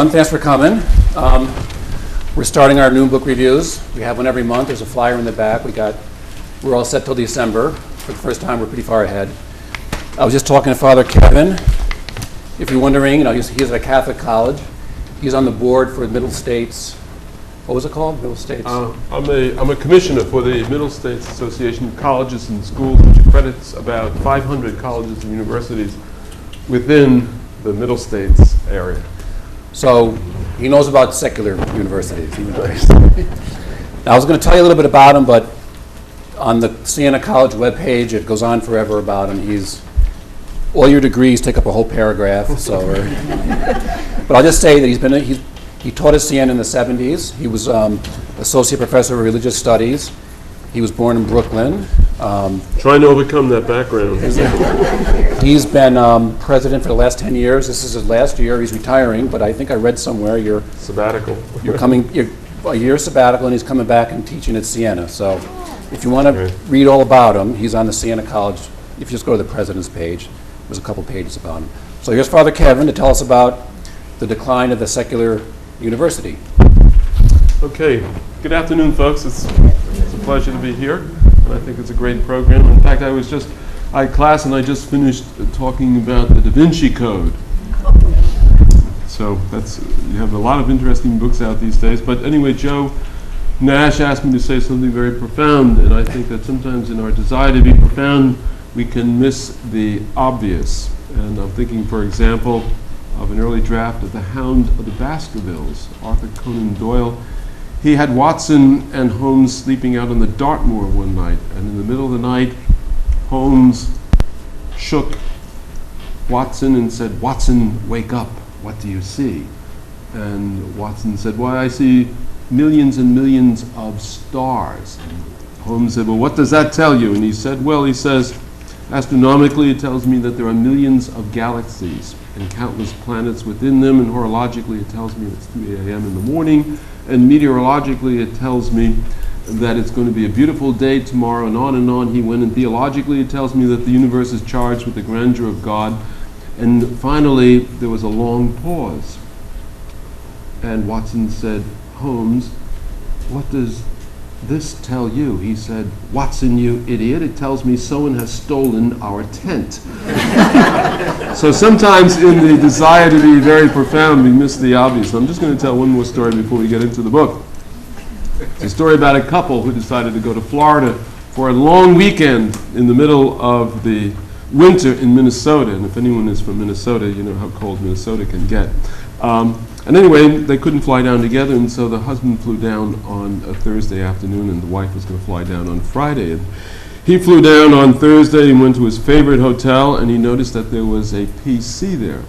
Thanks for coming. We're starting our new book reviews. We have one every month. There's a flyer in the back. We're all set till December. For the first time, we're pretty far ahead. I was just talking to Father Kevin. If you're wondering, he's at a Catholic college. He's on the board for Middle States. What was it called? Middle States? I'm a commissioner for the Middle States Association of Colleges and Schools, which accredits about 500 colleges and universities within the Middle States area. So he knows about secular universities. Now, I was going to tell you a little bit about him, but on the Siena College webpage, it goes on forever about him. All your degrees take up a whole paragraph. But I'll just say that he taught at Siena in the 70s. He was associate professor of religious studies. He was born in Brooklyn. Trying to overcome that background. He's been president for the last 10 years. This is his last year. He's retiring, but I think I read somewhere you're sabbatical. You're a year sabbatical, and he's coming back and teaching at Siena. So if you want to read all about him, he's on the Siena College. If you just go to the president's page, there's a couple pages about him. So here's Father Kevin to tell us about the decline of the secular university. Okay. Good afternoon, folks. It's a pleasure to be here. I think it's a great program. In fact, I had class and I just finished talking about the Da Vinci Code. So you have a lot of interesting books out these days. But anyway, Joe Nash asked me to say something very profound, and I think that sometimes in our desire to be profound, we can miss the obvious. And I'm thinking, for example, of an early draft of The Hound of the Baskervilles, Arthur Conan Doyle. He had Watson and Holmes sleeping out on the Dartmoor one night, and in the middle of the night, Holmes shook Watson and said, "Watson, wake up. What do you see?" And Watson said, "Why, I see millions and millions of stars." And Holmes said, "Well, what does that tell you?" And he said, "Well," he says, "astronomically, it tells me that there are millions of galaxies and countless planets within them, and horologically, it tells me it's 2 a.m. in the morning, and meteorologically, it tells me that it's going to be a beautiful day tomorrow," and on he went. And theologically, it tells me that the universe is charged with the grandeur of God. And finally, there was a long pause. And Watson said, "Holmes, what does this tell you?" He said, "Watson, you idiot, it tells me someone has stolen our tent." So sometimes in the desire to be very profound, we miss the obvious. I'm just going to tell one more story before we get into the book. It's a story about a couple who decided to go to Florida for a long weekend in the middle of the winter in Minnesota. And if anyone is from Minnesota, you know how cold Minnesota can get. And anyway, they couldn't fly down together, and so the husband flew down on a Thursday afternoon, and the wife was going to fly down on Friday. And he flew down on Thursday and went to his favorite hotel, and he noticed that there was a PC there,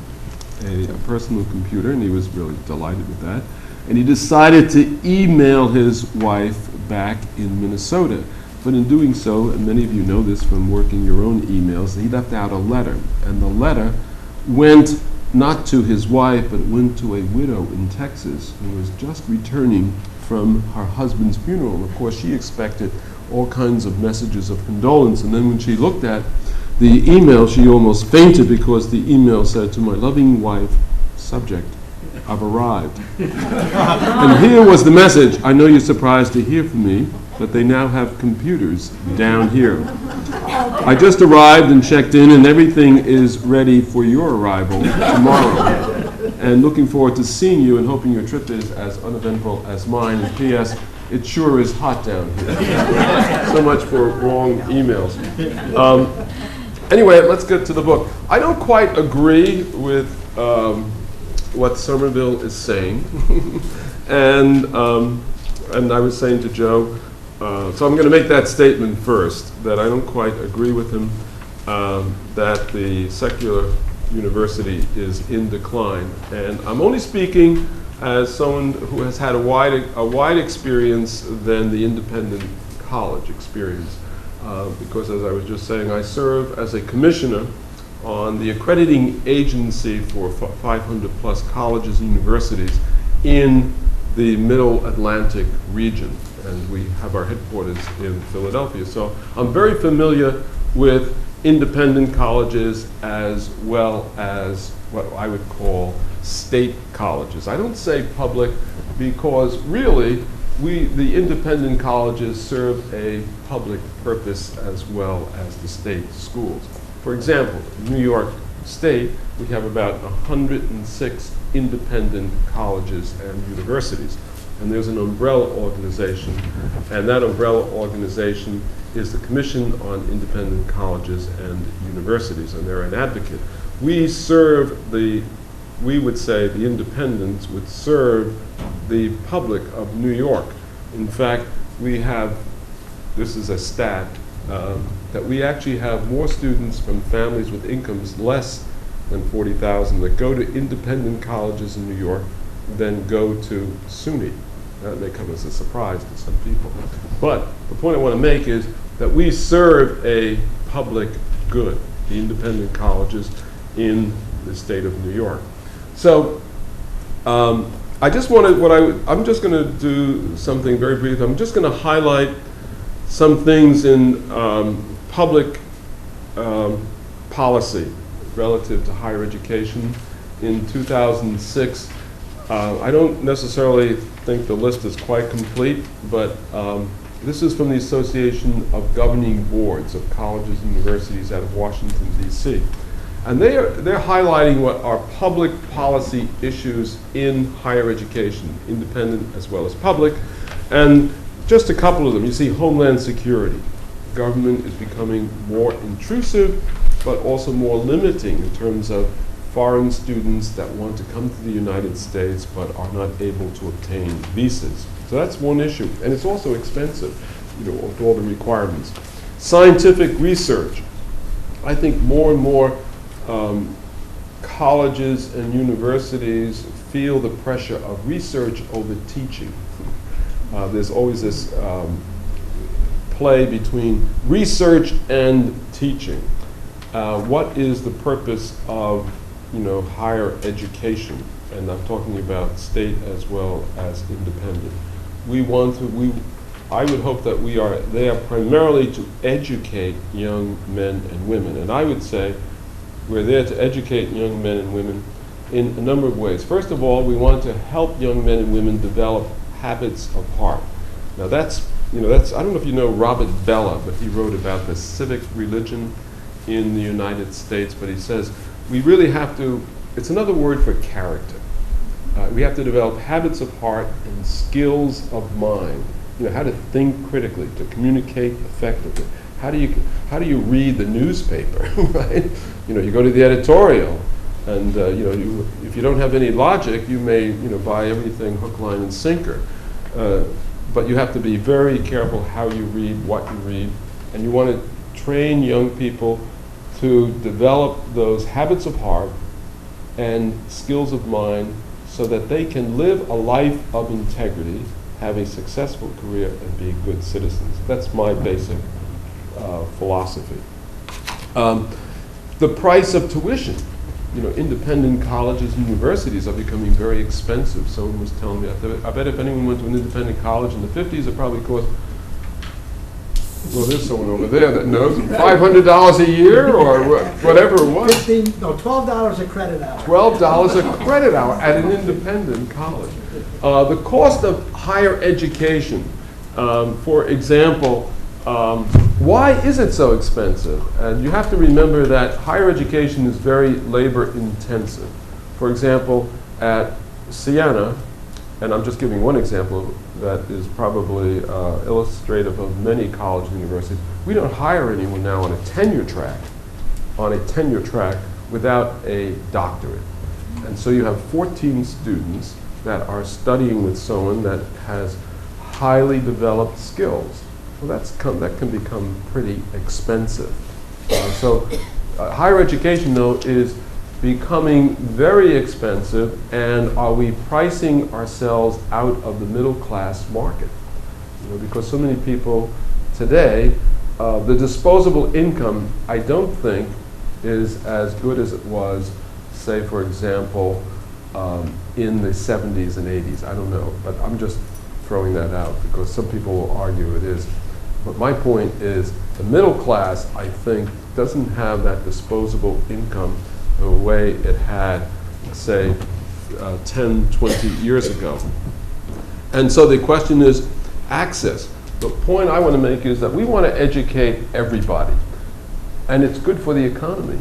a personal computer, and he was really delighted with that. And he decided to email his wife back in Minnesota. But in doing so, and many of you know this from working your own emails, he left out a letter. And the letter went not to his wife, but it went to a widow in Texas who was just returning from her husband's funeral. And of course, she expected all kinds of messages of condolence. And then when she looked at the email, she almost fainted because the email said, "To my loving wife, subject, I've arrived." And here was the message: "I know you're surprised to hear from me, but they now have computers down here. I just arrived and checked in, and everything is ready for your arrival tomorrow. And looking forward to seeing you and hoping your trip is as uneventful as mine. And P.S. It sure is hot down here." So much for wrong emails. Anyway, let's get to the book. I don't quite agree with what Sommerville is saying, and I was saying to Joe, so I'm going to make that statement first, that I don't quite agree with him that the secular university is in decline. And I'm only speaking as someone who has had a wide experience than the independent college experience. Because as I was just saying, I serve as a commissioner on the accrediting agency for 500 plus colleges and universities in the Middle Atlantic region. And we have our headquarters in Philadelphia. So I'm very familiar with independent colleges as well as what I would call state colleges. I don't say public because really the independent colleges serve a public purpose as well as the state schools. For example, in New York State, we have about 106 independent colleges and universities. And there's an umbrella organization, and that umbrella organization is the Commission on Independent Colleges and Universities, and they're an advocate. We would say the independents would serve the public of New York. In fact, we have, this is a stat, that we actually have more students from families with incomes less than $40,000 that go to independent colleges in New York than go to SUNY. That may come as a surprise to some people. But the point I want to make is that we serve a public good, the independent colleges in the state of New York. So I just wanted, I'm just going to do something very brief. I'm just going to highlight some things in public policy relative to higher education. In 2006, I don't necessarily think the list is quite complete, but this is from the Association of Governing Boards of Colleges and Universities out of Washington, D.C. And they're highlighting what are public policy issues in higher education, independent as well as public. And just a couple of them. You see Homeland Security. Government is becoming more intrusive, but also more limiting in terms of foreign students that want to come to the United States but are not able to obtain visas. So that's one issue. And it's also expensive, with all the requirements. Scientific research. I think more and more colleges and universities feel the pressure of research over teaching. There's always this play between research and teaching. What is the purpose of higher education? And I'm talking about state as well as independent. I would hope that they are primarily to educate young men and women. And I would say we're there to educate young men and women in a number of ways. First of all, we want to help young men and women develop habits of heart. Now that's I don't know if you know Robert Bellah, but he wrote about the civic religion in the United States, but he says we really have to, it's another word for character. We have to develop habits of heart and skills of mind. How to think critically, to communicate effectively. How do you read the newspaper, right? You go to the editorial, and if you don't have any logic, you may buy everything hook, line, and sinker. But you have to be very careful how you read, what you read, and you want to train young people to develop those habits of heart and skills of mind so that they can live a life of integrity, have a successful career, and be good citizens. That's my basic philosophy. The price of tuition. Independent colleges and universities are becoming very expensive. Someone was telling me, I bet if anyone went to an independent college in the 50s, it probably cost, well, there's someone over there that knows, $500 a year or whatever it was. $12 a credit hour. $12 a credit hour at an independent college. The cost of higher education, for example, why is it so expensive? And you have to remember that higher education is very labor intensive. For example, at Siena, and I'm just giving one example that is probably illustrative of many colleges and universities, we don't hire anyone now on a tenure track without a doctorate. And so you have 14 students that are studying with someone that has highly developed skills. Well, that can become pretty expensive. So higher education, though, is becoming very expensive, and are we pricing ourselves out of the middle class market? Because so many people today, the disposable income, I don't think, is as good as it was, say, for example, in the 70s and 80s. I don't know, but I'm just throwing that out because some people will argue it is. But my point is the middle class, I think, doesn't have that disposable income the way it had, say, 10, 20 years ago. And so the question is access. The point I want to make is that we want to educate everybody, and it's good for the economy.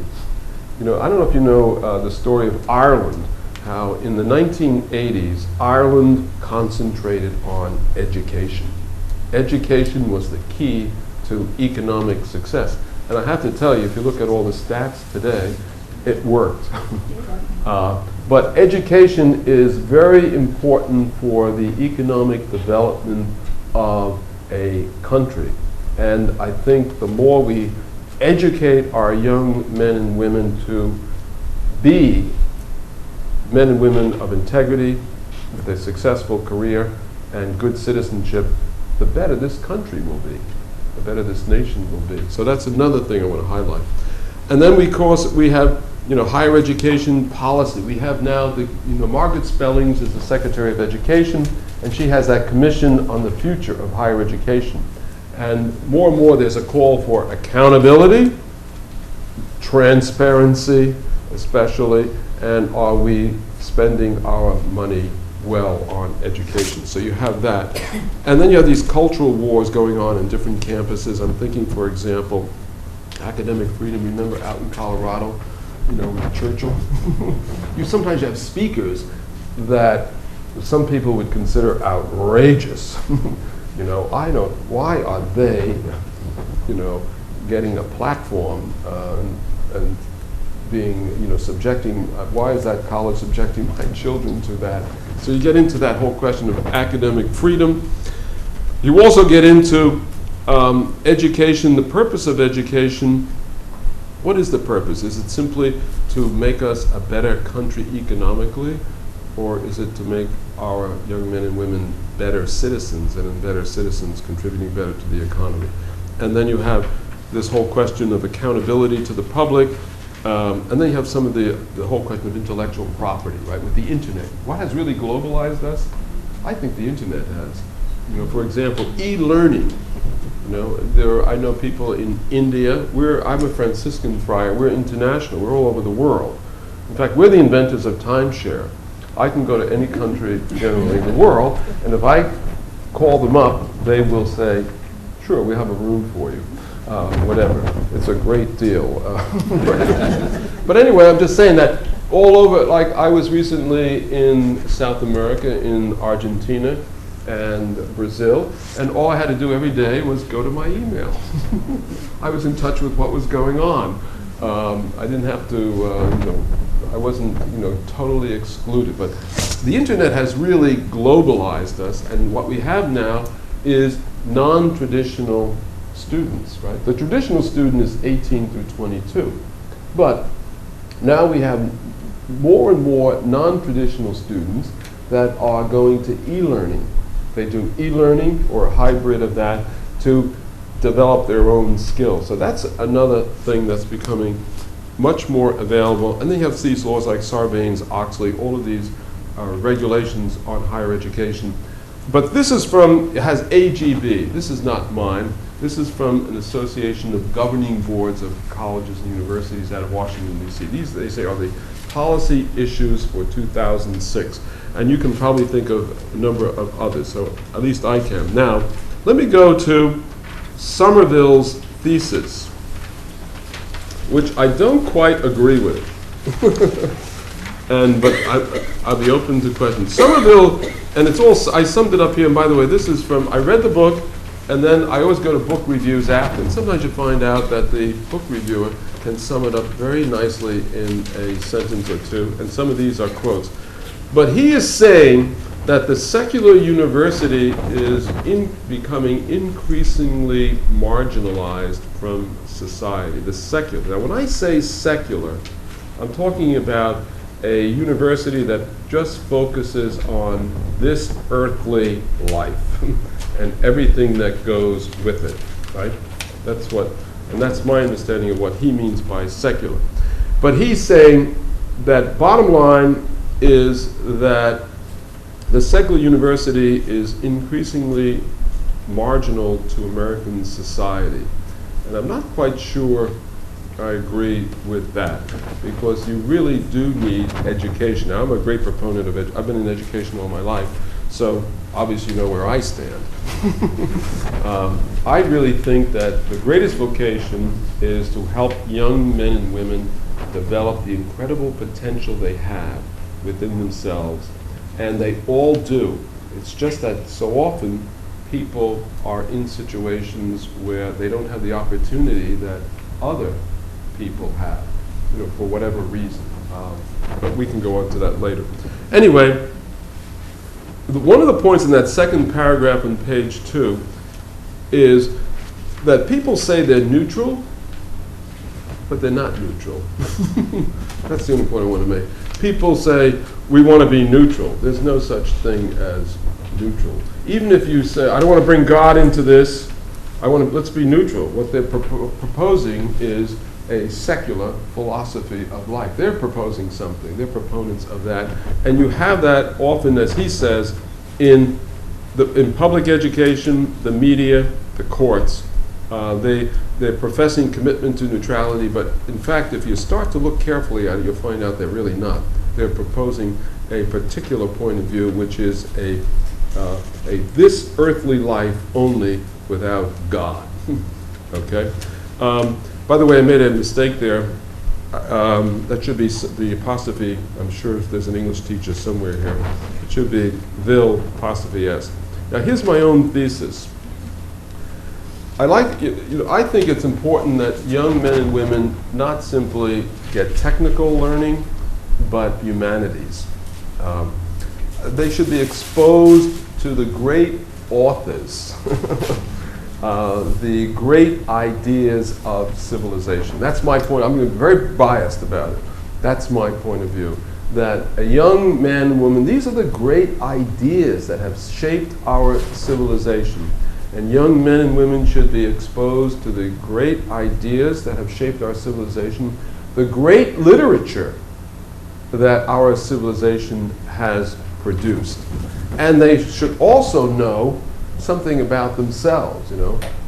You know, I don't know if you know the story of Ireland, how in the 1980s, Ireland concentrated on education. Education was the key to economic success. And I have to tell you, if you look at all the stats today, it worked. But education is very important for the economic development of a country. And I think the more we educate our young men and women to be men and women of integrity, with a successful career and good citizenship, the better this country will be, the better this nation will be. So that's another thing I want to highlight. And then we have, you know, higher education policy. We have now Margaret Spellings is the Secretary of Education, and she has that commission on the future of higher education. And more there's a call for accountability, transparency especially, and are we spending our money well on education? So you have that. And then you have these cultural wars going on in different campuses. I'm thinking, for example, academic freedom. Remember out in Colorado, you know, with Churchill? You sometimes have speakers that some people would consider outrageous. You know, why are they, you know, getting a platform and being, you know, why is that college subjecting my children to that? So you get into that whole question of academic freedom. You also get into education, the purpose of education. What is the purpose? Is it simply to make us a better country economically, or is it to make our young men and women better citizens, and better citizens contributing better to the economy? And then you have this whole question of accountability to the public, and then you have some of the whole question of intellectual property, right, with the internet. What has really globalized us? I think the internet has. You know, for example, e-learning. You know, I know people in India. I'm a Franciscan friar. We're international. We're all over the world. In fact, we're the inventors of timeshare. I can go to any country generally in the world, and if I call them up, they will say, sure, we have a room for you. Whatever. It's a great deal. But anyway, I'm just saying that all over, like I was recently in South America, in Argentina and Brazil, and all I had to do every day was go to my email. I was in touch with what was going on. I didn't have to, you know, I wasn't, you know, totally excluded. But the internet has really globalized us, and what we have now is non-traditional students, right? The traditional student is 18 through 22. But now we have more and more non-traditional students that are going to e-learning. They do e-learning or a hybrid of that to develop their own skills. So that's another thing that's becoming much more available. And then you have these laws like Sarbanes-Oxley, all of these regulations on higher education. But this is it has AGB. This is not mine. This is from an association of governing boards of colleges and universities out of Washington, D.C. These, they say, are the policy issues for 2006. And you can probably think of a number of others, so at least I can. Now, let me go to Sommerville's thesis, which I don't quite agree with. But I'll be open to questions. Sommerville, and it's all, I summed it up here, and by the way, this is from, I read the book, and then I always go to book reviews after, and sometimes you find out that the book reviewer can sum it up very nicely in a sentence or two, and some of these are quotes. But he is saying that the secular university is becoming increasingly marginalized from society, the secular. Now, when I say secular, I'm talking about a university that just focuses on this earthly life and everything that goes with it, right? That's my understanding of what he means by secular. But he's saying that bottom line is that the secular university is increasingly marginal to American society. And I'm not quite sure I agree with that, because you really do need education. Now, I'm a great proponent of it. I've been in education all my life, so obviously you know where I stand. I really think that the greatest vocation is to help young men and women develop the incredible potential they have within themselves, and they all do. It's just that so often people are in situations where they don't have the opportunity that other people have, for whatever reason. But we can go on to that later. Anyway, one of the points in that second paragraph on page 2 is that people say they're neutral, but they're not neutral. That's the only point I want to make. People say, we want to be neutral. There's no such thing as neutral. Even if you say, I don't want to bring God into this, let's be neutral. What they're proposing is a secular philosophy of life. They're proposing something. They're proponents of that. And you have that often, as he says, in public education, the media, the courts. They're professing commitment to neutrality, but in fact, if you start to look carefully at it, you'll find out they're really not. They're proposing a particular point of view, which is a this earthly life only without God. Okay? By the way, I made a mistake there. That should be the apostrophe. I'm sure if there's an English teacher somewhere here. It should be Ville apostrophe S. Now, here's my own thesis. I think it's important that young men and women not simply get technical learning, but humanities. They should be exposed to the great authors, the great ideas of civilization. That's my point. I'm very biased about it. That's my point of view. That a young man and woman, these are the great ideas that have shaped our civilization. And young men and women should be exposed to the great ideas that have shaped our civilization, the great literature that our civilization has produced. And they should also know something about themselves,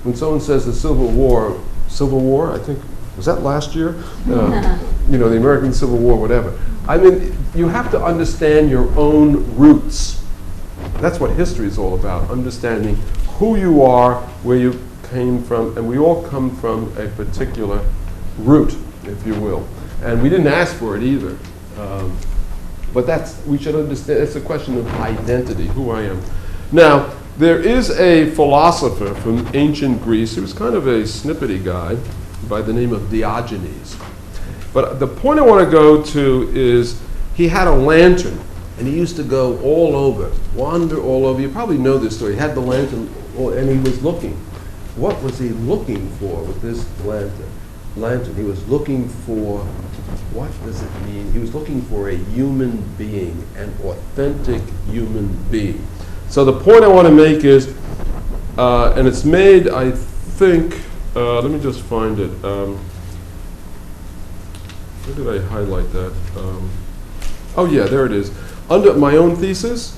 When someone says the Civil War, I think, was that last year? The American Civil War, whatever. I mean, you have to understand your own roots. That's what history is all about, understanding who you are, where you came from, and we all come from a particular root, if you will. And we didn't ask for it either. But we should understand, it's a question of identity, who I am. Now, there is a philosopher from ancient Greece, he was kind of a snippety guy, by the name of Diogenes. But the point I want to go to is, he had a lantern, and he used to go all over, wander all over. You probably know this story. He had the lantern, and he was looking. What was he looking for with this lantern? He was looking for, what does it mean? He was looking for a human being, an authentic human being. So the point I want to make is, and it's made, I think, let me just find it. Where did I highlight that? Oh yeah, there it is. Under my own thesis?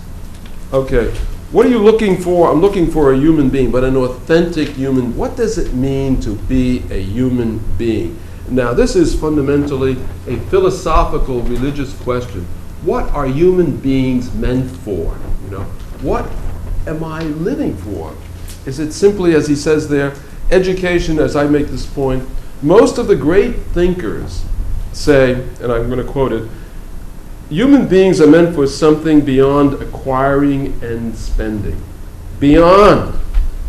Okay. What are you looking for? I'm looking for a human being, but an authentic human. What does it mean to be a human being? Now, this is fundamentally a philosophical, religious question. What are human beings meant for? What am I living for? Is it simply, as he says there, education, as I make this point? Most of the great thinkers say, and I'm going to quote it, human beings are meant for something beyond acquiring and spending, beyond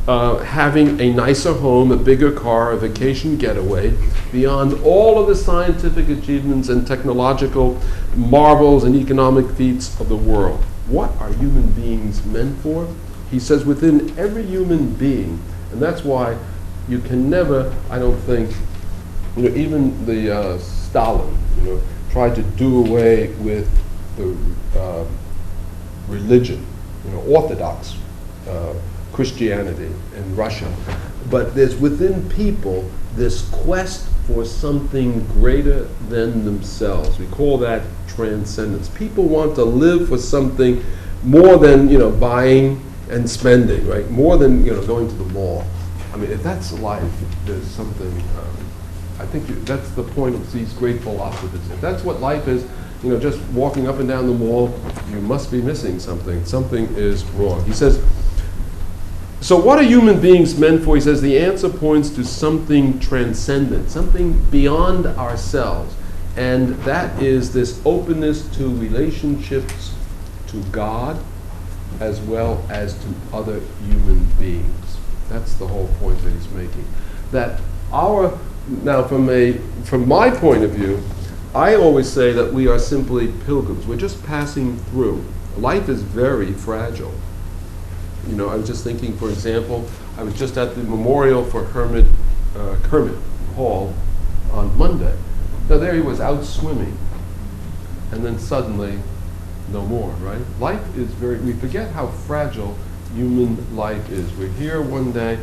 having a nicer home, a bigger car, a vacation getaway, beyond all of the scientific achievements and technological marvels and economic feats of the world. What are human beings meant for? He says within every human being, and that's why you can never, I don't think, even the Stalin, tried to do away with the religion, Orthodox Christianity in Russia. But there's within people this quest for something greater than themselves. We call that transcendence. People want to live for something more than buying and spending, right? More than going to the mall. I mean, if that's life, there's something I think that's the point of these great philosophers. If that's what life is, just walking up and down the mall, you must be missing something. Something is wrong. He says, so what are human beings meant for? He says the answer points to something transcendent, something beyond ourselves. And that is this openness to relationships to God as well as to other human beings. That's the whole point that he's making. That now from my point of view, I always say that we are simply pilgrims. We're just passing through. Life is very fragile. I was just thinking, for example, I was just at the memorial for Kermit Hall on Monday. Now there he was out swimming, and then suddenly, no more, right? Life is we forget how fragile human life is. We're here one day,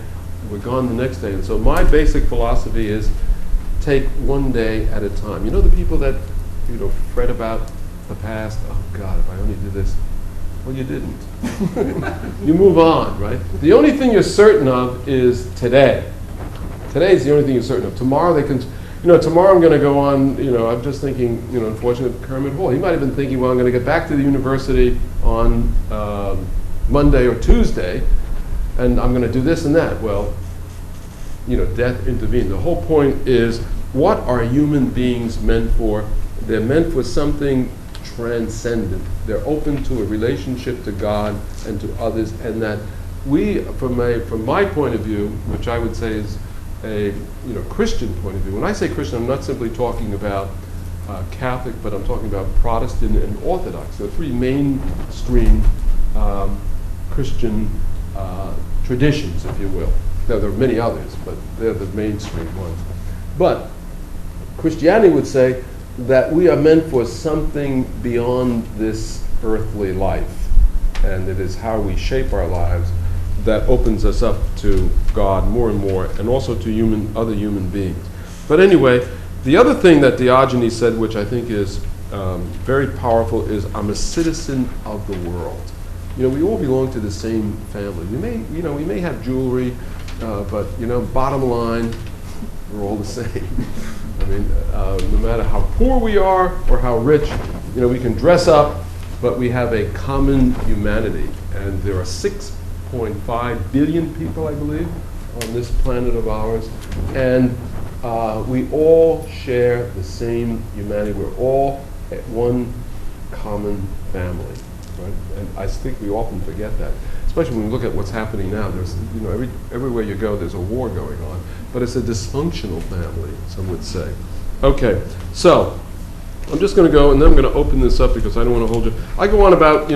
we're gone the next day. And so my basic philosophy is take one day at a time. The people that, fret about the past, oh God, if I only did this. Well, you didn't. You move on, right? The only thing you're certain of is today. Today is the only thing you're certain of. Tomorrow tomorrow I'm going to go on, I'm just thinking, unfortunately, Kermit Hall. He might have been thinking, well, I'm going to get back to the university on Monday or Tuesday, and I'm going to do this and that. Well, death intervened. The whole point is, what are human beings meant for? They're meant for something transcendent. They're open to a relationship to God and to others, and that we, from my point of view, which I would say is a Christian point of view. When I say Christian, I'm not simply talking about Catholic, but I'm talking about Protestant and Orthodox. They're three mainstream Christian traditions, if you will. Now, there are many others, but they're the mainstream ones. But Christianity would say that we are meant for something beyond this earthly life, and it is how we shape our lives that opens us up to God more and more, and also to other human beings. But anyway, the other thing that Diogenes said, which I think is very powerful, is I'm a citizen of the world. We all belong to the same family. We may have jewelry, but bottom line, we're all the same. I mean, no matter how poor we are or how rich, we can dress up, but we have a common humanity. And there are 6.5 billion people, I believe, on this planet of ours. And we all share the same humanity. We're all at one common family, right? And I think we often forget that, especially when we look at what's happening now. There's, everywhere you go, there's a war going on. But it's a dysfunctional family, some would say. Okay, so I'm just going to go, and then I'm going to open this up because I don't want to hold you. I go on about,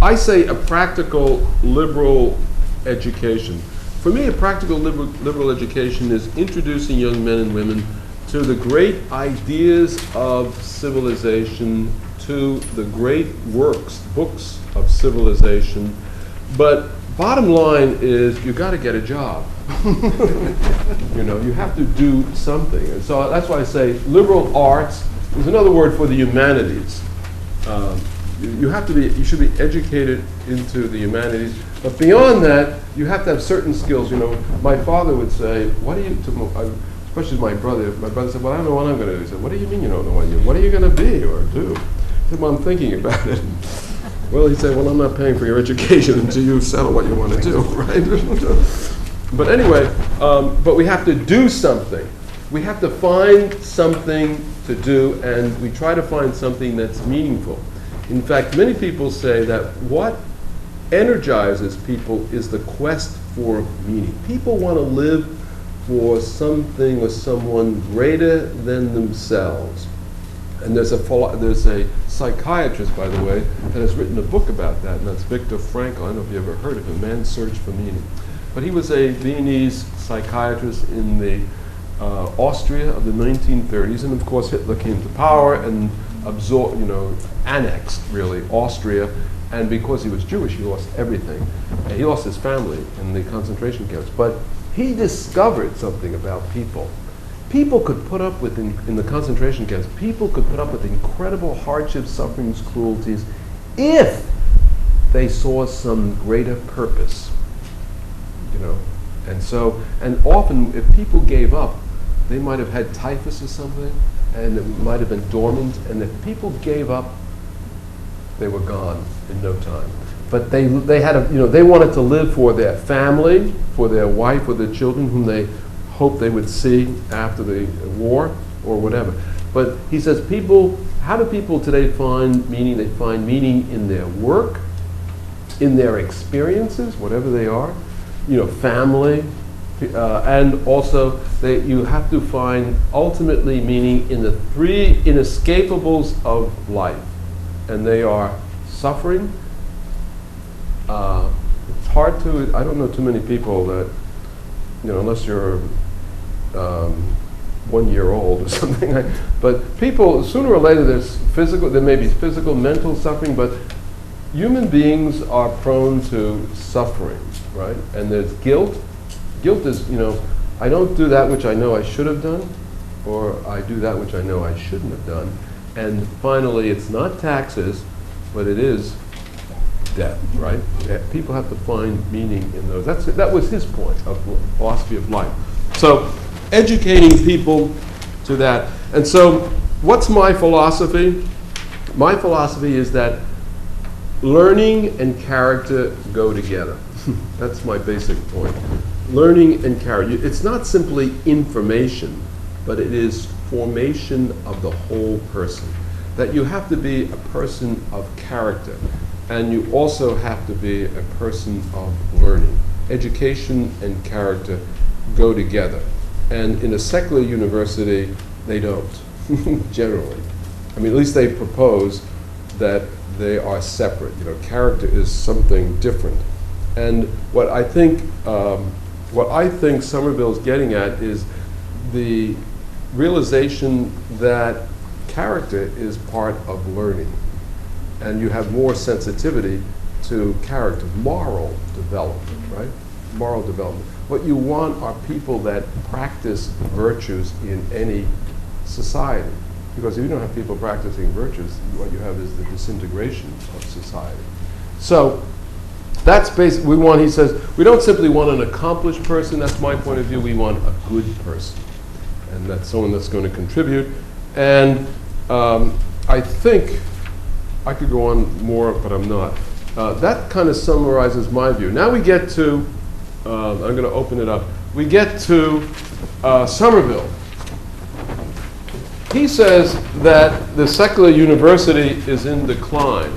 I say a practical liberal education. For me, a practical liberal education is introducing young men and women to the great ideas of civilization, to the great books of civilization. But bottom line is, you got to get a job. You have to do something. And so that's why I say liberal arts is another word for the humanities. You should be educated into the humanities. But beyond that, you have to have certain skills. My father would say, especially my brother said, well, I don't know what I'm going to do. He said, what do you mean you don't know what are you going to be or do? I said, well, I'm thinking about it. Well, he said, well, I'm not paying for your education until you settle what you want to do, right? But anyway, but we have to do something. We have to find something to do, and we try to find something that's meaningful. In fact, many people say that what energizes people is the quest for meaning. People want to live for something or someone greater than themselves. And there's a psychiatrist, by the way, that has written a book about that, and that's Viktor Frankl. I don't know if you ever heard of him, Man's Search for Meaning. But he was a Viennese psychiatrist in the Austria of the 1930s, and of course Hitler came to power and annexed really Austria, and because he was Jewish, he lost everything. And he lost his family in the concentration camps. But he discovered something about people. People could put up with, in the concentration camps, people could put up with incredible hardships, sufferings, cruelties, if they saw some greater purpose. And so, and often if people gave up, they might have had typhus or something, and it might have been dormant, and if people gave up, they were gone in no time. But they had they wanted to live for their family, for their wife, or their children, whom they hoped they would see after the war or whatever. But he says, how do people today find meaning? They find meaning in their work, in their experiences, whatever they are, family, and also you have to find ultimately meaning in the three inescapables of life, and they are suffering. It's hard to, I don't know too many people that, unless you're 1 year old or something, but people, sooner or later, there may be physical, mental suffering, but human beings are prone to suffering, right? And there's guilt. Guilt is, I don't do that which I know I should have done, or I do that which I know I shouldn't have done. And finally, it's not taxes, but it is death, right? People have to find meaning in those. That was his point of philosophy of life. So, educating people to that. And so, what's my philosophy? My philosophy is that learning and character go together. That's my basic point. Learning and character. It's not simply information, but it is formation of the whole person. That you have to be a person of character, and you also have to be a person of learning. Education and character go together. And in a secular university, they don't, generally. I mean, at least they propose that they are separate. Character is something different. And what I think Sommerville is getting at is the realization that character is part of learning, and you have more sensitivity to character, moral development, right? Moral development. What you want are people that practice virtues in any society. Because if you don't have people practicing virtues, what you have is the disintegration of society. So that's basically, he says, we don't simply want an accomplished person, that's my point of view, we want a good person. And that's someone that's going to contribute. And I think, I could go on more, but I'm not. That kind of summarizes my view. Now we get to, I'm going to open it up. We get to Sommerville. He says that the secular university is in decline.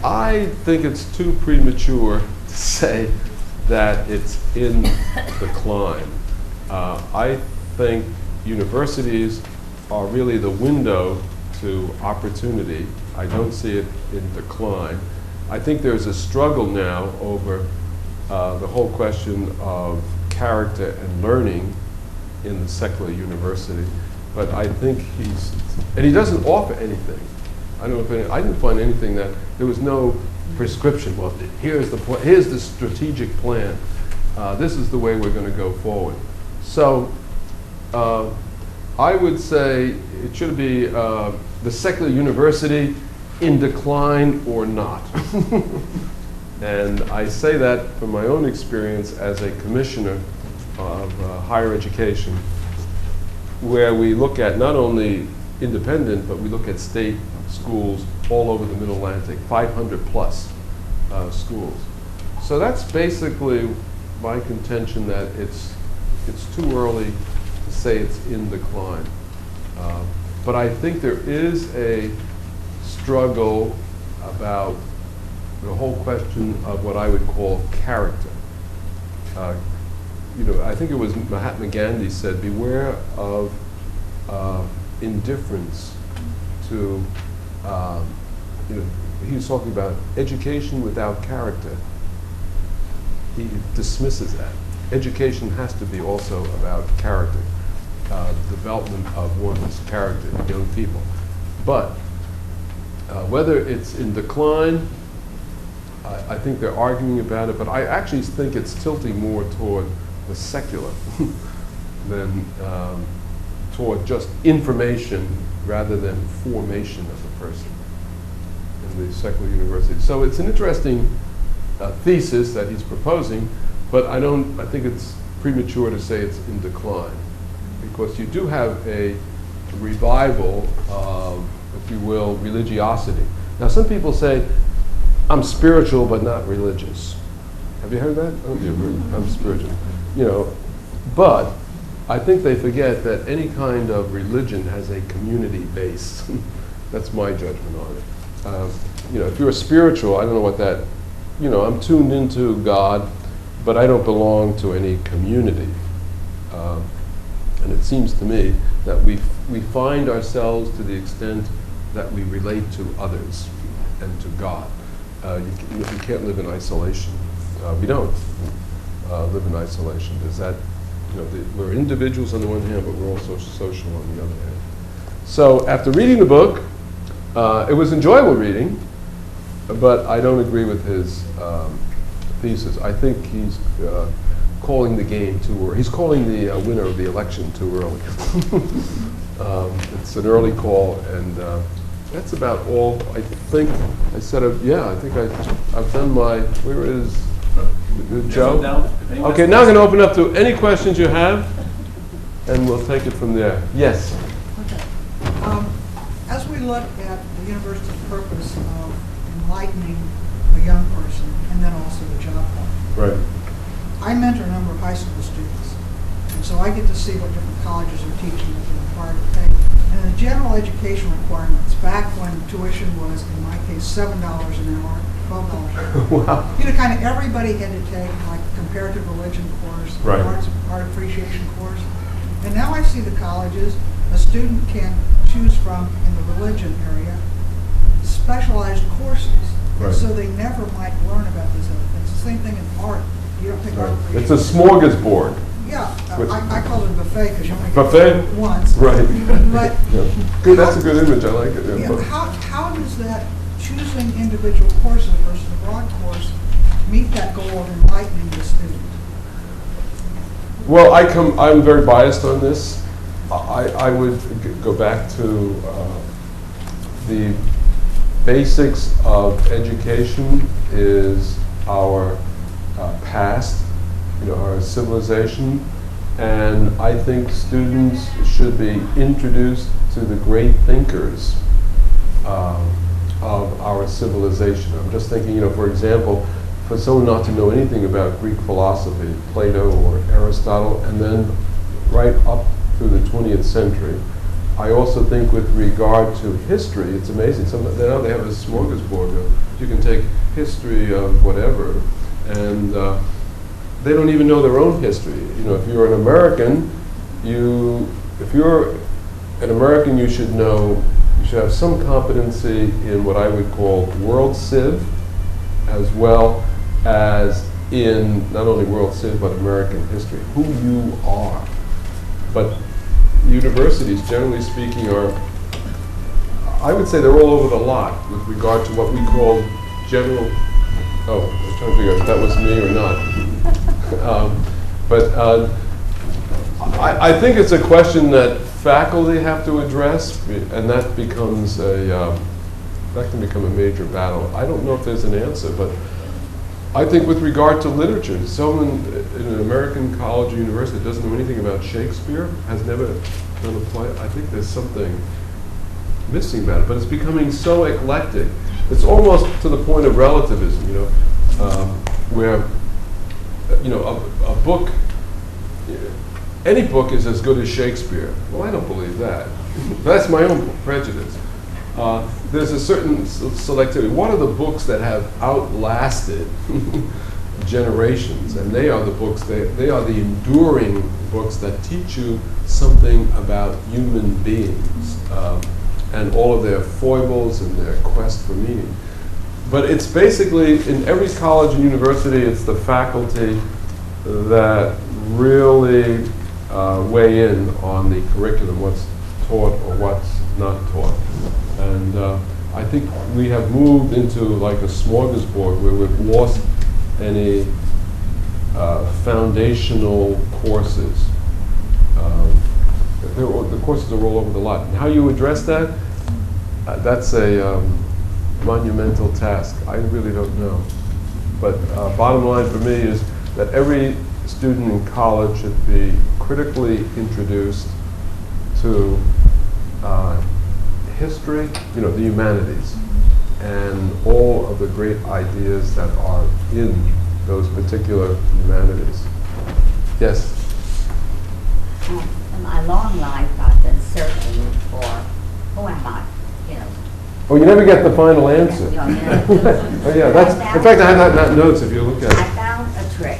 I think it's too premature to say that it's in decline. I think universities are really the window to opportunity. I don't see it in decline. I think there's a struggle now over the whole question of character and learning in the secular university. But I think he doesn't offer anything. I didn't find anything that, there was no prescription. Well, here's the strategic plan. This is the way we're going to go forward. So I would say it should be the secular university in decline or not. And I say that from my own experience as a commissioner of higher education, where we look at not only independent, but we look at state schools all over the Mid-Atlantic, 500 plus schools. So that's basically my contention, that it's too early to say it's in decline. But I think there is a struggle about the whole question of what I would call character. I think it was Mahatma Gandhi said, beware of indifference to, he was talking about education without character. He dismisses that. Education has to be also about character, development of one's character, young people. But whether it's in decline, I think they're arguing about it, but I actually think it's tilting more toward the secular than toward just information rather than formation of the person in the secular university. So it's an interesting thesis that he's proposing, but I think it's premature to say it's in decline, because you do have a revival of, if you will, religiosity. Now, some people say, I'm spiritual but not religious. Have you heard that? Oh, you've heard, I'm spiritual. You know, but I think they forget that any kind of religion has a community base. That's my judgment on it. You know, if you're spiritual, I don't know what that, you know, I'm tuned into God, but I don't belong to any community. And it seems to me that we find ourselves to the extent that we relate to others and to God. You can't live in isolation. We don't live in isolation. There's that, you know, we're individuals on the one hand, but we're also social on the other hand. So after reading the book, it was enjoyable reading, but I don't agree with his thesis. I think he's calling the game too early. He's calling the winner of the election too early. It's an early call, and that's about all. I think I said, yeah, I think I've done my, where is Joe? Okay, now I'm going to open up to any questions you have, and we'll take it from there. Yes? Okay. As we look at the university's purpose of enlightening the young person and then also the job market, Right. I mentor a number of high school students, and so I get to see what different colleges are teaching that they're required to take. And the general education requirements, back when tuition was, in my case, $7 an hour, $12 an hour. Wow. You know, kind of everybody had to take like comparative religion course, Right. art appreciation course. And now I see the colleges, a student can choose from, in the religion area, specialized courses. Right. And so they never might learn about these other things. The same thing in art. You don't take art Right. It's appreciation. a smorgasbord. Yeah, With- I call it a buffet because you only Buffet? get it once. Right. But Yeah. Good. That's a good image. I like it. Yeah, yeah, but- how does that choosing individual courses versus a broad course meet that goal of enlightening the student? Well, I'm very biased on this. I would go back to the basics of education is our past, you know, our civilization, and I think students should be introduced to the great thinkers of our civilization. I'm just thinking, you know, for example, for someone not to know anything about Greek philosophy, Plato or Aristotle, and then right up through the 20th century. I also think with regard to history, it's amazing. Now they have a smorgasbord. You can take history of whatever, and they don't even know their own history. You know, if you're an American, you should know, you should have some competency in what I would call world civ, as well as in not only world civ, but American history, who you are. But universities, generally speaking, are, I would say they're all over the lot with regard to what we call general, oh, I was trying to figure out if that was me or not. I think it's a question that faculty have to address, and that becomes that can become a major battle. I don't know if there's an answer, but I think with regard to literature, someone in an American college or university that doesn't know anything about Shakespeare, has never done a play, I think there's something missing about it. But it's becoming so eclectic. It's almost to the point of relativism, you know, where, you know, a book, any book is as good as Shakespeare. Well, I don't believe that. That's my own prejudice. There's a certain selectivity. What are the books that have outlasted generations? And they are the books, they are the enduring books that teach you something about human beings and all of their foibles and their quest for meaning. But it's basically, in every college and university, it's the faculty that really weigh in on the curriculum, what's taught or what's not taught. And I think we have moved into like a smorgasbord where we've lost any foundational courses. The courses are all over the lot. And how you address that, that's a monumental task. I really don't know. But bottom line for me is that every student in college should be critically introduced to history, the humanities, and all of the great ideas that are in those particular humanities. Yes? In my long life, I've been searching for who am I, Oh, you never get the final answer. You know, Oh, yeah, that's, in fact, I have that notes if you look at I it. found a trick.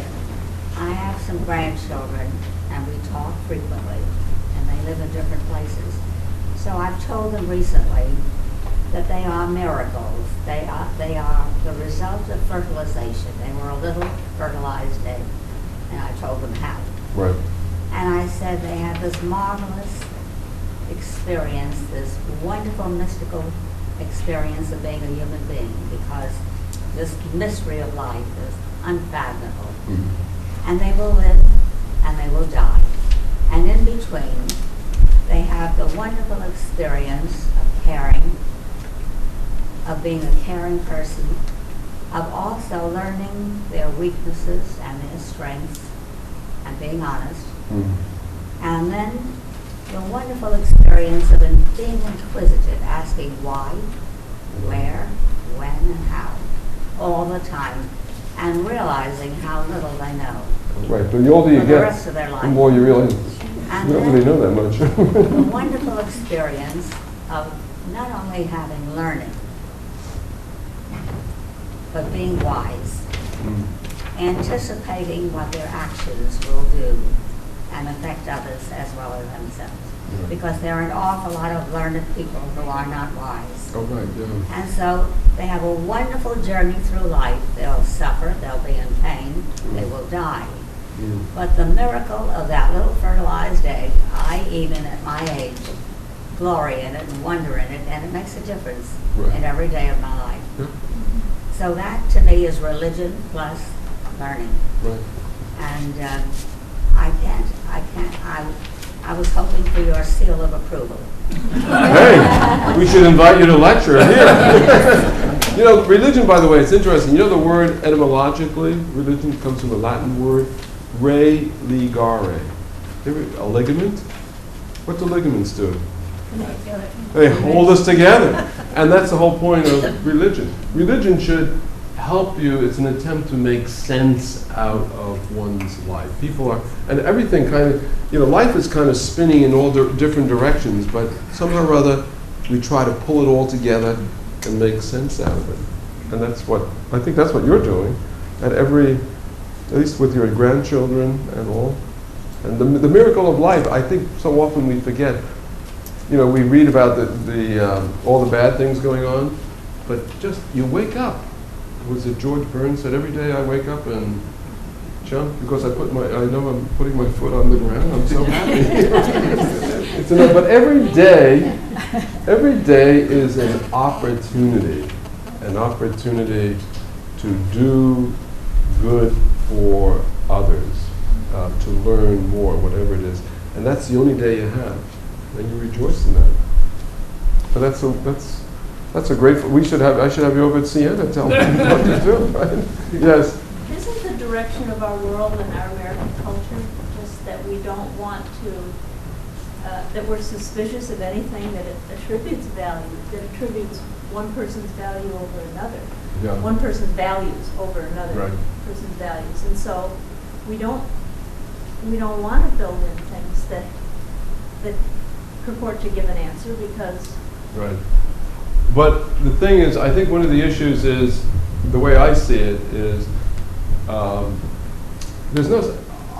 I have some grandchildren, and we talk frequently, and they live in different places. So I've told them recently that they are miracles. They are the result of fertilization. They were a little fertilized egg, and I told them how. Right. And I said they had this marvelous experience, this wonderful mystical experience of being a human being, because this mystery of life is unfathomable. Mm-hmm. And they will live and they will die. And in between, they have the wonderful experience of caring, of being a caring person, of also learning their weaknesses and their strengths and being honest. Mm-hmm. And then the wonderful experience of being inquisitive, asking why, where, when, and how, all the time, and realizing how little they know. Right, but the older you For get, the rest of their life. the more you realize And you don't then really know that much. the wonderful experience of not only having learning, but being wise, anticipating what their actions will do and affect others as well as themselves. Right. Because there are an awful lot of learned people who are not wise. Oh, right, yeah. And so they have a wonderful journey through life. They'll suffer, they'll be in pain, they will die. Mm. But the miracle of that little fertilized egg, I even at my age glory in it and wonder in it, and it makes a difference Right. in every day of my life. Yeah. So that to me is religion plus learning. Right. And I was hoping for your seal of approval. Hey, we should invite you to lecture here. Religion, by the way, it's interesting. The word etymologically, religion comes from a Latin word, religare. A ligament? What do ligaments do? They hold us together. And that's the whole point of religion. Religion should help you. It's an attempt to make sense out of one's life. People are, and everything kind of, life is kind of spinning in all different directions, but somehow or other we try to pull it all together and make sense out of it. And I think that's what you're doing at least with your grandchildren and all. And the miracle of life, I think so often we forget. We read about all the bad things going on, but just you wake up. Was it George Burns said, every day I wake up and jump because I know I'm putting my foot on the ground. I'm so happy. But every day is an opportunity to do good for others, to learn more, whatever it is. And that's the only day you have. And you rejoice in that. But that's a great. I should have you over at Siena. Tell me what to do. Right? Yes. Isn't the direction of our world and our American culture just that we don't want to, that we're suspicious of anything that it attributes value, that attributes one person's value over another, Yeah. one person's values over another Right. person's values, and so we don't want to build in things that purport to give an answer because. Right. But the thing is, I think one of the issues is, the way I see it is,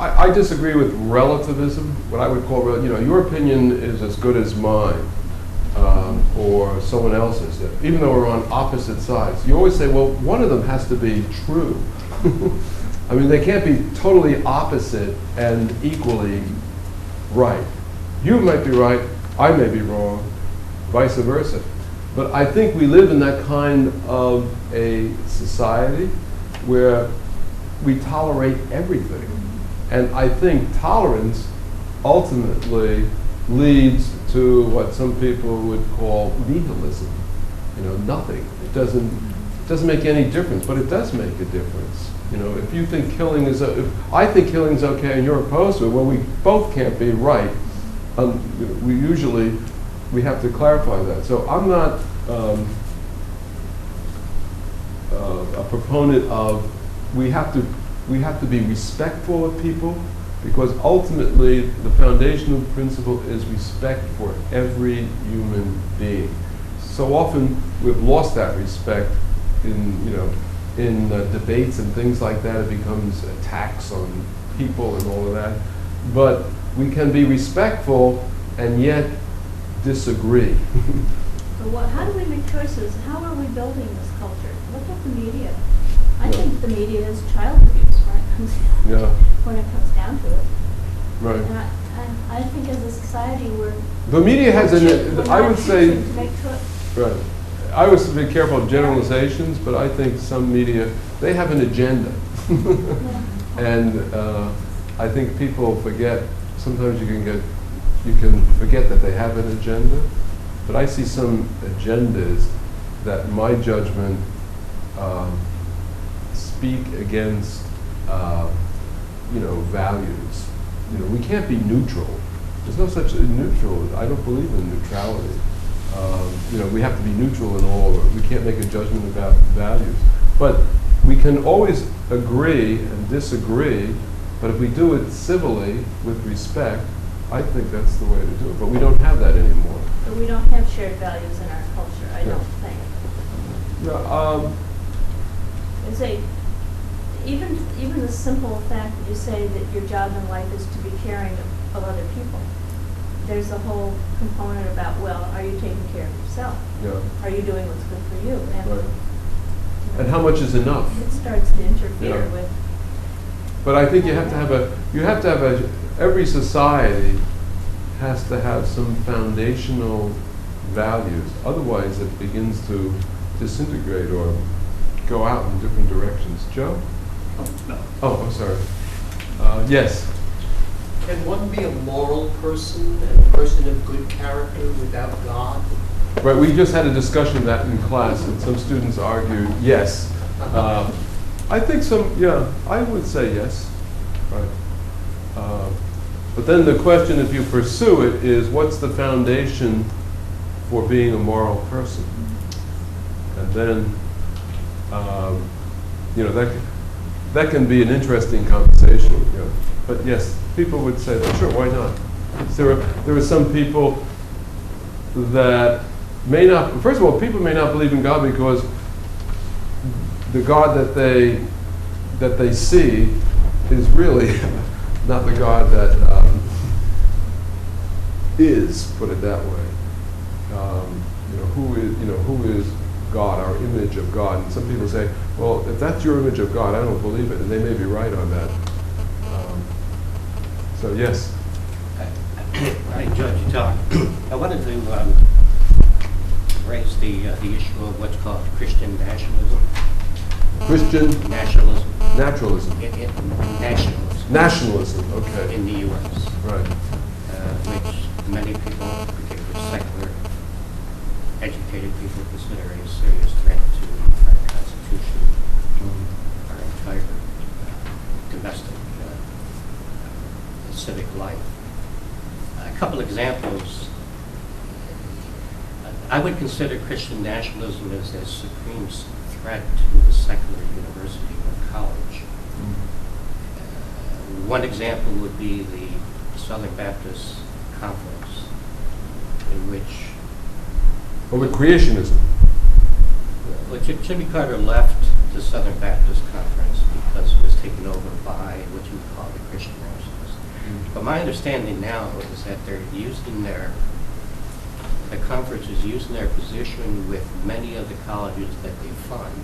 I disagree with relativism, what I would call, your opinion is as good as mine, or someone else's, even though we're on opposite sides. You always say, well, one of them has to be true. I mean, they can't be totally opposite and equally right. You might be right, I may be wrong, vice versa. But I think we live in that kind of a society where we tolerate everything. And I think tolerance ultimately leads to what some people would call nihilism. Nothing. It doesn't make any difference, but it does make a difference. You know, if you think killing is, if I think killing is okay and you're opposed to it, well, we both can't be right. We have to clarify that. So I'm not a proponent of, we have to be respectful of people, because ultimately the foundational principle is respect for every human being. So often we've lost that respect in debates and things like that. It becomes attacks on people and all of that. But we can be respectful and yet disagree. But how do we make choices? How are we building this culture? Look at the media. I think the media is child abuse when it comes down to it. Right. And I think as a society the media has I would say, to make right. I was to be careful of generalizations, but I think some media, they have an agenda. And I think people forget, sometimes you can forget that they have an agenda, but I see some agendas that, in my judgment, speak against, values. We can't be neutral. There's no such neutral. I don't believe in neutrality. We have to be neutral in all. We can't make a judgment about values. But we can always agree and disagree, but if we do it civilly, with respect, I think that's the way to do it. But we don't have that anymore. But we don't have shared values in our culture, I don't think. Even the simple fact that you say that your job in life is to be caring of other people. There's a whole component about, well, are you taking care of yourself? Yeah. Are you doing what's good for you? And, Right. And how much is enough? It starts to interfere with. But I think every society has to have some foundational values. Otherwise, it begins to disintegrate or go out in different directions. Joe? No. Oh, I'm sorry. Yes. Can one be a moral person and a person of good character without God? Right, we just had a discussion of that in class, and some students argued yes. I think I would say yes. Right. But then the question, if you pursue it, is what's the foundation for being a moral person? And then, that can be an interesting conversation. But yes, people would say, sure, why not? There are some people that may not, first of all, people may not believe in God because the God that they see is really not the God that is, put it that way. Who is God, our image of God? And some people say, well, if that's your image of God, I don't believe it, and they may be right on that. So yes. Hi, Judge Talk. I wanted to raise the issue of what's called Christian nationalism. Christian Nationalism. naturalism. Nationalism. Nationalism, okay. In the U.S. Right. Which many people, particularly secular, educated people, consider a serious threat to our Constitution, our entire domestic civic life. A couple examples. I would consider Christian nationalism as a supreme threat to the secular university or college. One example would be the Southern Baptist Conference, in which With creationism. Well, Jimmy Carter left the Southern Baptist Conference because it was taken over by what you would call the Christian nationalists. But my understanding now is that the conference is using their position with many of the colleges that they fund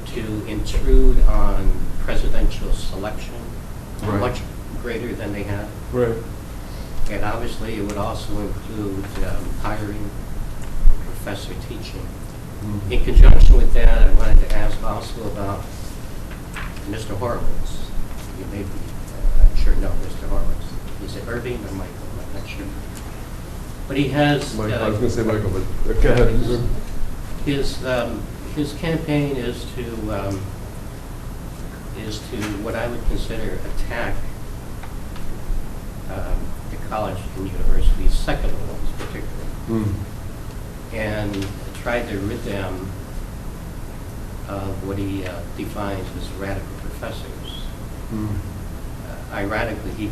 to intrude on presidential selection, Right. much greater than they have. Right. And obviously, it would also include hiring, professor teaching. In conjunction with that, I wanted to ask also about Mr. Horowitz. You may be, I'm sure know Mr. Horowitz. Is it Irving or Michael? I'm not sure. But he has... I was going to say Michael, but go ahead. His campaign is to what I would consider attack the college and universities, secular ones particularly, and try to rid them of what he defines as radical professors. Ironically,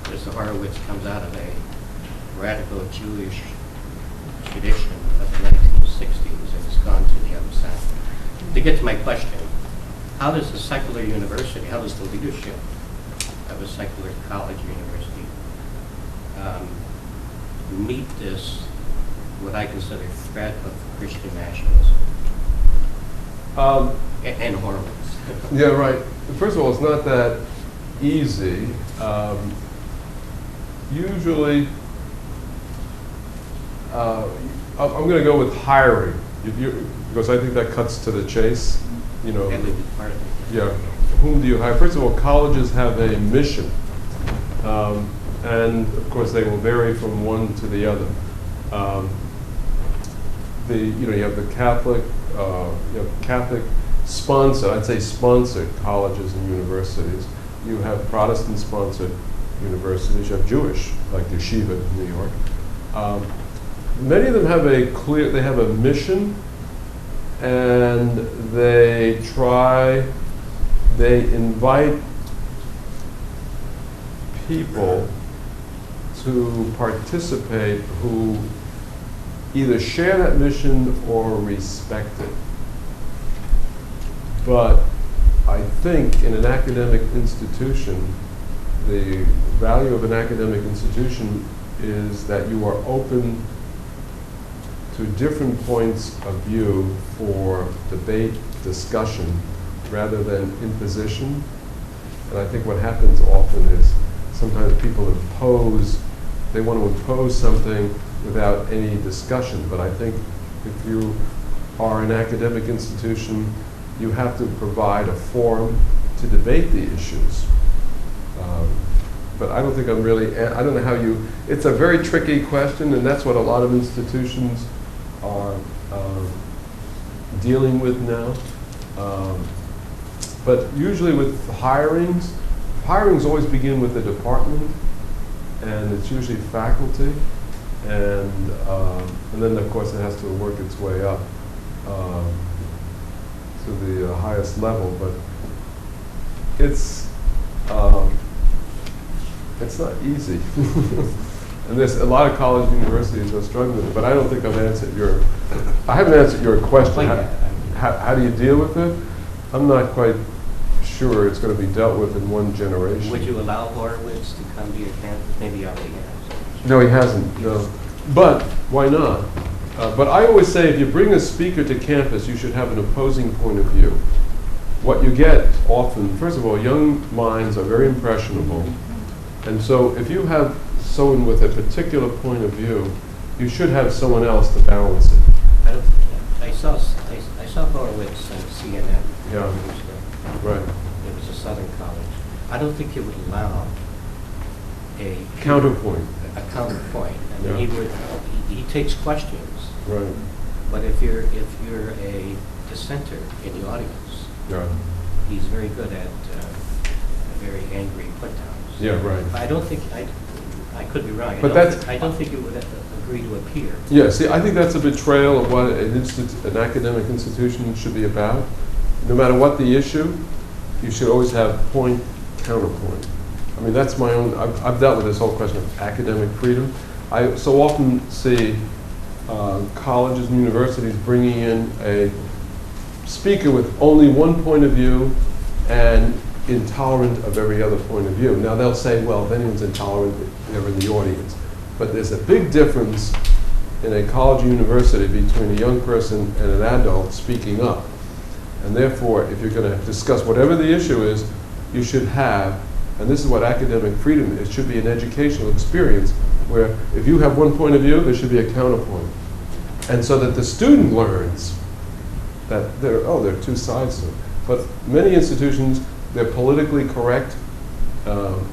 Mr. Horowitz comes out of a radical Jewish tradition of the 1960s and has gone to the other side. To get to my question, how does a secular university, how does the leadership of a secular college or university meet this, what I consider threat of Christian nationalism and Horowitz? Yeah, right. First of all, it's not that easy. Usually, I'm going to go with hiring, because I think that cuts to the chase. You know, That would be part of it. yeah. Whom do you hire? First of all, colleges have a mission, and of course they will vary from one to the other. You have the Catholic sponsored, I'd say sponsored colleges and universities. You have Protestant sponsored universities. You have Jewish, like Yeshiva in New York. Many of them have they have a mission, and they invite people to participate who either share that mission or respect it. But I think in an academic institution, the value of an academic institution is that you are open to different points of view for debate, discussion, rather than imposition. And I think what happens often is sometimes people they want to impose something without any discussion. But I think if you are an academic institution, you have to provide a forum to debate the issues. But I don't think I don't know how it's a very tricky question, and that's what a lot of institutions are dealing with now. But usually with hirings always begin with the department, and it's usually faculty, and then of course it has to work its way up to the highest level. But it's not easy. And there's a lot of college and universities are struggling with it, but I don't think I haven't answered your question. How do you deal with it? I'm not quite sure it's going to be dealt with in one generation. Would you allow Horowitz to come to your campus? Maybe he already has. No, he hasn't, no. But why not? But I always say if you bring a speaker to campus, you should have an opposing point of view. What you get often, first of all, young minds are very impressionable. And so if you have someone with a particular point of view, you should have someone else to balance it. I saw Horowitz in Siena. Yeah. Right. It was a Southern college. I don't think it would allow a Counterpoint. A counterpoint. I mean, he takes questions. Right. But if you're a dissenter in the audience, Yeah. he's very good at very angry put-downs. Yeah, right. I don't think I could be wrong. But I don't think it would agree to appear. Yeah, see, I think that's a betrayal of what an academic institution should be about. No matter what the issue, you should always have point, counterpoint. I mean, that's my own, I've dealt with this whole question of academic freedom. I so often see colleges and universities bringing in a speaker with only one point of view and intolerant of every other point of view. Now they'll say, well, if anyone's intolerant, they're in the audience. But there's a big difference in a college or university between a young person and an adult speaking up. And therefore, if you're going to discuss whatever the issue is, you should have, and this is what academic freedom is, it should be an educational experience where if you have one point of view, there should be a counterpoint. And so that the student learns that there are two sides to it. But many institutions, they're politically correct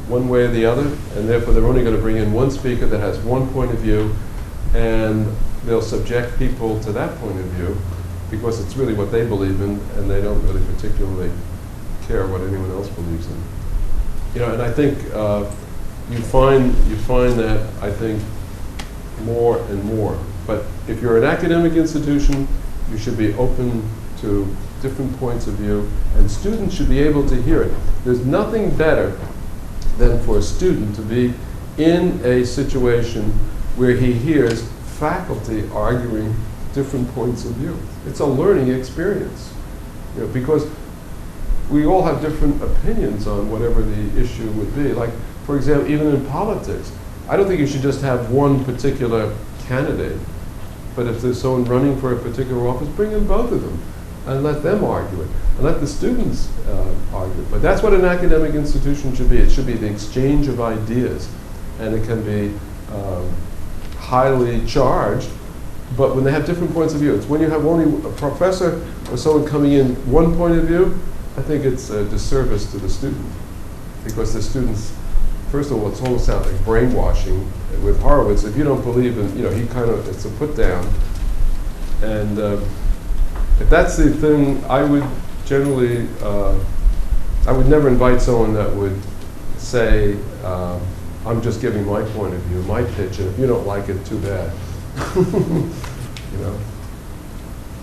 one way or the other, and therefore they're only going to bring in one speaker that has one point of view, and they'll subject people to that point of view because it's really what they believe in, and they don't really particularly care what anyone else believes in. You know, and I think you find that, I think, more and more. But if you're an academic institution, you should be open to different points of view, and students should be able to hear it. There's nothing better than for a student to be in a situation where he hears faculty arguing different points of view. It's a learning experience, you know, because we all have different opinions on whatever the issue would be. Like, for example, even in politics, I don't think you should just have one particular candidate, but if there's someone running for a particular office, bring in both of them and let them argue it, and let the students argue it. But that's what an academic institution should be. It should be the exchange of ideas, and it can be highly charged, but when they have different points of view. It's when you have only a professor or someone coming in one point of view, I think it's a disservice to the student, because the students, first of all, it's almost sounds like brainwashing. With Horowitz, if you don't believe in, you know, he kind of, it's a put down. And if that's the thing, I would generally, I would never invite someone that would say, I'm just giving my point of view, my pitch, and if you don't like it, too bad. You know?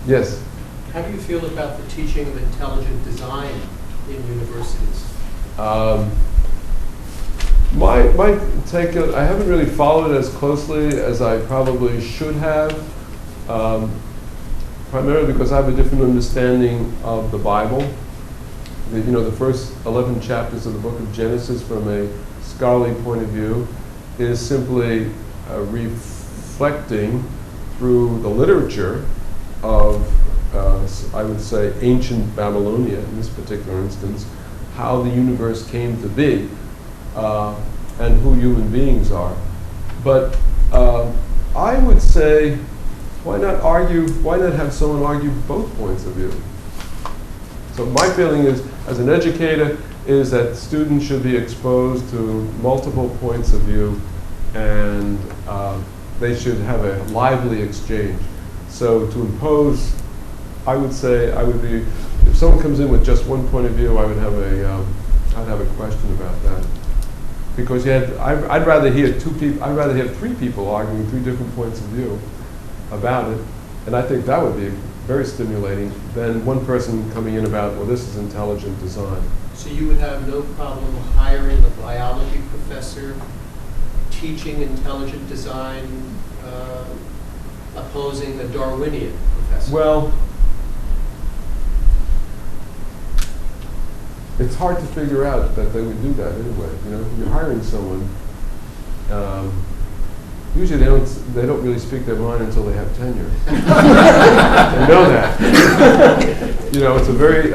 Yes? How do you feel about the teaching of intelligent design in universities? My take, I haven't really followed it as closely as I probably should have, primarily because I have a different understanding of the Bible. You know, the first 11 chapters of the book of Genesis, from a scholarly point of view, is simply reflecting through the literature of, I would say, ancient Babylonia, in this particular instance, how the universe came to be, and who human beings are. But I would say, why not have someone argue both points of view? So my feeling is, as an educator, is that students should be exposed to multiple points of view, and they should have a lively exchange. So to impose, I would say, if someone comes in with just one point of view, I'd have a question about that. Because I'd rather hear three people arguing three different points of view about it, and I think that would be very stimulating than one person coming in about, well, this is intelligent design. So you would have no problem hiring a biology professor, teaching intelligent design, opposing a Darwinian professor? Well, it's hard to figure out that they would do that anyway. You know, you're hiring someone. Usually they don't really speak their mind until they have tenure. They know that. You know, it's a very,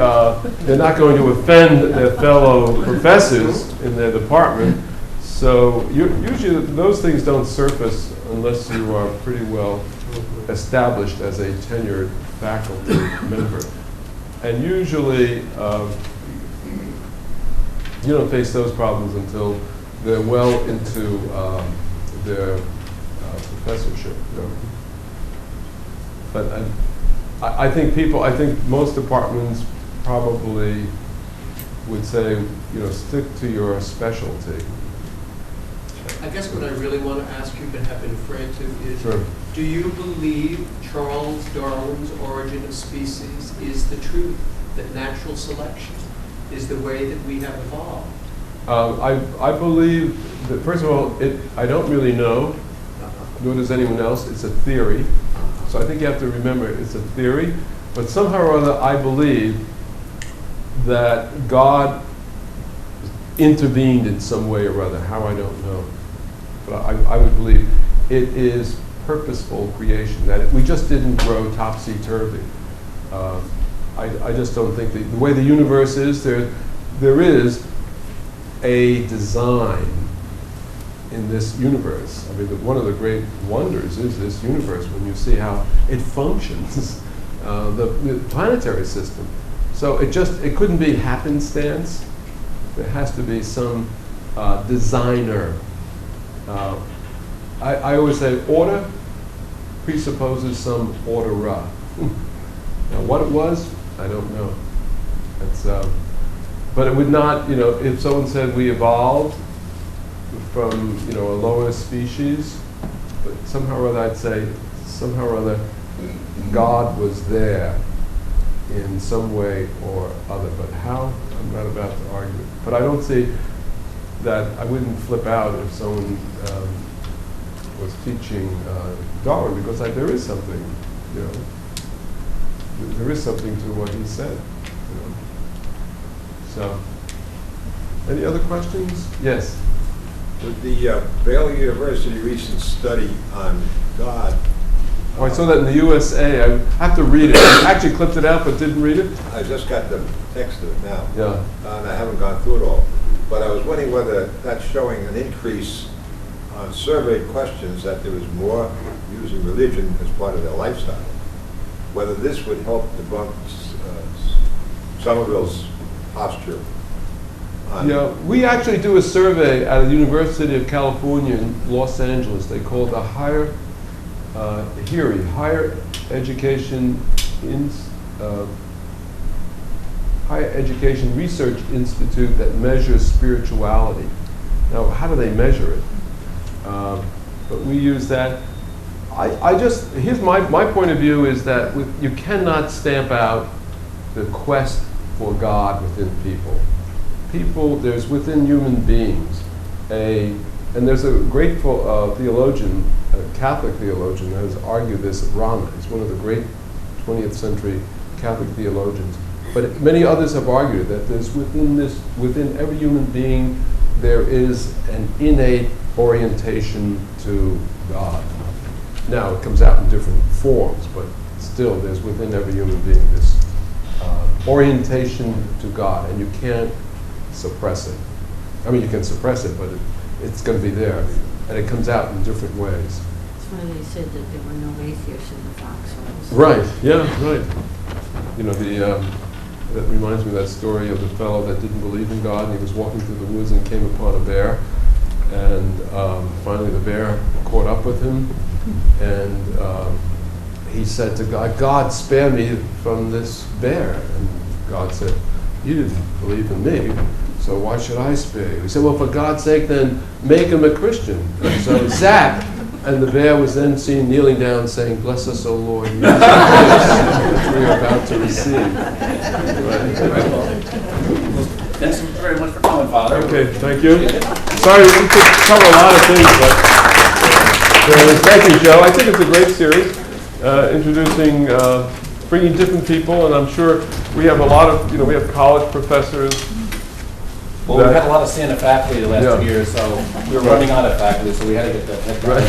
they're not going to offend their fellow professors in their department. So usually those things don't surface unless you are pretty well established as a tenured faculty member. And usually you don't face those problems until they're well into their professorship. You know? But I think most departments probably would say, you know, stick to your specialty. I guess what I really want to ask you, but have been afraid to, is, Sure. Do you believe Charles Darwin's Origin of Species is the truth, that natural selection is the way that we have evolved? I believe that, first of all, I don't really know, nor does anyone else. It's a theory. So I think you have to remember it's a theory. But somehow or other, I believe that God intervened in some way or other. How, I don't know. But I would believe it is purposeful creation, that we just didn't grow topsy-turvy. I just don't think the way the universe is, there is a design in this universe. I mean, one of the great wonders is this universe when you see how it functions, the planetary system. So it couldn't be happenstance. There has to be some designer. I always say order presupposes some order. Now, what it was, I don't know. It's, but it would not, if someone said we evolved from, a lower species, but somehow or other I'd say, somehow or other, God was there in some way or other. But how? I'm not about to argue. But I don't see that I wouldn't flip out if someone was teaching Darwin, because there is something, there is something to what he said. So, any other questions? Yes. With the Baylor University recent study on God. Oh, I saw that in the USA. I have to read it. I actually clipped it out, but didn't read it. I just got the text of it now. Yeah. And I haven't gone through it all. But I was wondering whether that's showing an increase on surveyed questions, that there was more using religion as part of their lifestyle. Whether this would help debunk Sommerville's posture. We actually do a survey at the University of California in Los Angeles. They call it the Higher Education Higher Education Research Institute that measures spirituality. Now, how do they measure it? But we use that. Here's my point of view is that you cannot stamp out the quest for God within people. There's within human beings and there's a great theologian, a Catholic theologian, that has argued this, Rama. He's one of the great 20th century Catholic theologians. But many others have argued that there's within every human being, there is an innate orientation to God. Now, it comes out in different forms, but still, there's within every human being this orientation to God, and you can't suppress it. I mean, you can suppress it, but it's going to be there, and it comes out in different ways. That's why they said that there were no atheists in the foxholes. Right, yeah, right. That reminds me of that story of the fellow that didn't believe in God, and he was walking through the woods and came upon a bear, and finally the bear caught up with him, and he said to God, "God, spare me from this bear." And God said, "You didn't believe in me, so why should I spare you?" He said, "Well, for God's sake, then make him a Christian." And so zap, and the bear was then seen kneeling down saying, "Bless us, O Lord, which we are about to receive." Thanks very much for coming, Father. Okay, thank you. Sorry, we could cover a lot of things, but thank you, Joe. I think it's a great series, introducing, bringing different people, and I'm sure we have a lot of, we have college professors. Well, we've had a lot of Siena faculty the last 2 years, so we were running out of faculty, so we had to get that right.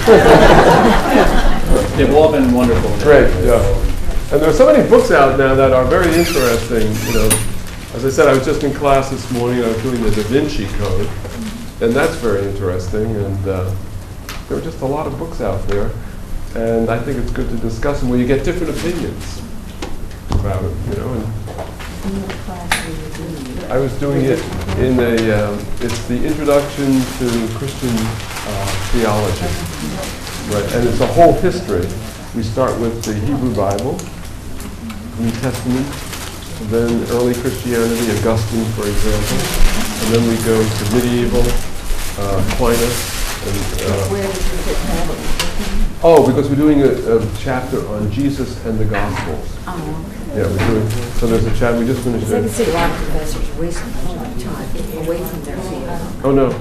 They've all been wonderful. Great, yeah. And there are so many books out now that are very interesting. As I said, I was just in class this morning. I was doing the Da Vinci Code, and that's very interesting. And there are just a lot of books out there, and I think it's good to discuss them where you get different opinions about it. And I was doing it in it's the Introduction to Christian Theology, right? And it's a whole history. We start with the Hebrew Bible, New Testament, then early Christianity, Augustine, for example, and then we go to medieval, Aquinas, and Where did you get that? oh, because we're doing a chapter on Jesus and the Gospels. Oh, okay. Yeah, we're doing. So there's a chapter we just finished. I can see a lot of professors wasting a lot of time away from their field. Oh no.